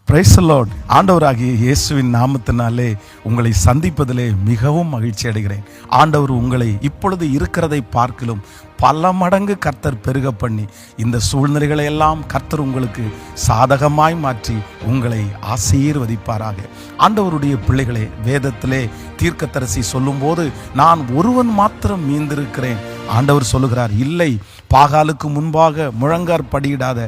Price the Lord. ஆண்டவராகிய இயேசுவின் நாமத்தினாலே உங்களை சந்திப்பதிலே மிகவும் மகிழ்ச்சி அடைகிறேன். ஆண்டவர் உங்களை இப்பொழுது இருக்கிறதை பார்க்கிலும் பல மடங்கு கர்த்தர் பெருக பண்ணி இந்த சூழ்நிலைகளை எல்லாம் கர்த்தர் உங்களுக்கு சாதகமாய் மாற்றி உங்களை ஆசீர்வதிப்பாராக. ஆண்டவருடைய பிள்ளைகளே, வேதத்திலே தீர்க்கதரிசி சொல்லும்போது நான் ஒருவன் மாத்திரம் மீந்திருக்கிறேன். ஆண்டவர் சொல்லுகிறார், இல்லை, பாகாலுக்கு முன்பாக முழங்கார் படியிடாத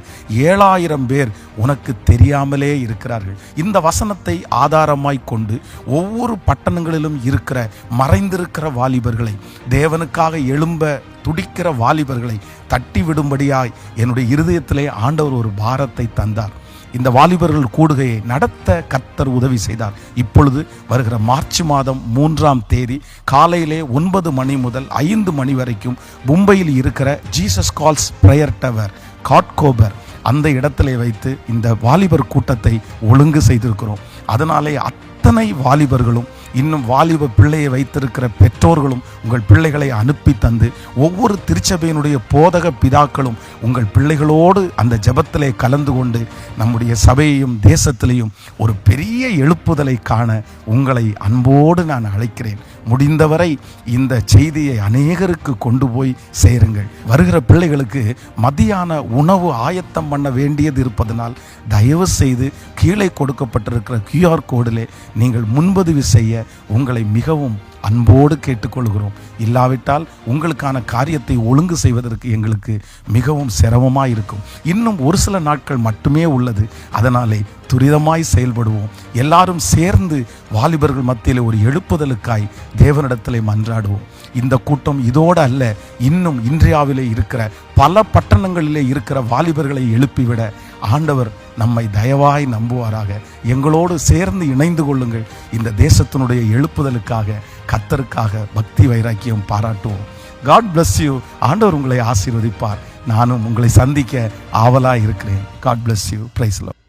7000 பேர் உனக்கு தெரியாமலே இருக்கிறார்கள். இந்த வசனத்தை ஆதாரமாய் கொண்டு ஒவ்வொரு பட்டணங்களிலும் இருக்கிற மறைந்திருக்கிற வாலிபர்களை, தேவனுக்காக எழும்ப துடிக்கிற வாலிபர்களை தட்டி விடும்படியாய் என்னுடைய இருதயத்திலே ஆண்டவர் ஒரு பாரத்தை தந்தார். இந்த வாலிபர்கள் கூடுகையை நடத்த கர்த்தர் உதவி செய்தார். இப்பொழுது வருகிற மார்ச் மாதம் 3ஆம் தேதி காலையிலே 9 மணி முதல் 5 மணி வரைக்கும் மும்பையில் இருக்கிற Jesus calls prayer tower Ghatkopar அந்த இடத்திலே வைத்து இந்த வாலிபர் கூட்டத்தை ஒழுங்கு செய்திருக்கிறோம். அதனாலே அத்தனை வாலிபர்களும், இன்னும் வாலிப பிள்ளையை வைத்திருக்கிற பெற்றோர்களும் உங்கள் பிள்ளைகளை அனுப்பி தந்து, ஒவ்வொரு திருச்சபையினுடைய போதக பிதாக்களும் உங்கள் பிள்ளைகளோடு அந்த ஜெபத்திலே கலந்து கொண்டு நம்முடைய சபையையும் தேசத்திலையும் ஒரு பெரிய எழுப்புதலை காண உங்களை அன்போடு நான் அழைக்கிறேன். முடிந்தவரை இந்த செய்தியை அநேகருக்கு கொண்டு போய் சேருங்கள். வருகிற பிள்ளைகளுக்கு மதியான உணவு ஆயத்தம் பண்ண வேண்டியது இருப்பதனால் தயவு செய்து கீழே கொடுக்கப்பட்டிருக்கிற QR கோடிலே நீங்கள் முன்பதிவு செய்ய உங்களை மிகவும் அன்போடு கேட்டுக்கொள்கிறோம். இல்லாவிட்டால் உங்களுக்கான காரியத்தை ஒழுங்கு செய்வதற்கு எங்களுக்கு மிகவும் சிரமமாக இருக்கும். இன்னும் ஒரு சில நாட்கள் மட்டுமே உள்ளது. அதனாலே துரிதமாய் செயல்படுவோம். எல்லாரும் சேர்ந்து வாலிபர்கள் மத்தியில் ஒரு எழுப்புதலுக்காய் தேவனிடத்திலே மன்றாடுவோம். இந்த கூட்டம் இதோடு அல்ல, இன்னும் இந்தியாவிலே இருக்கிற பல பட்டணங்களிலே இருக்கிற வாலிபர்களை எழுப்பிவிட ஆண்டவர் நம்மை தயவாய் நம்புவாராக. எங்களோடு சேர்ந்து இணைந்து கொள்ளுங்கள். இந்த தேசத்தினுடைய எழுப்புதலுக்காக, கர்த்தருக்காக பக்தி வைராக்கியம் பாராட்டுவோம். God bless you. ஆண்டவர் உங்களை ஆசீர்வதிப்பார். நானும் உங்களை சந்திக்க ஆவலாய் இருக்கிறேன். God bless you. Praise the Lord.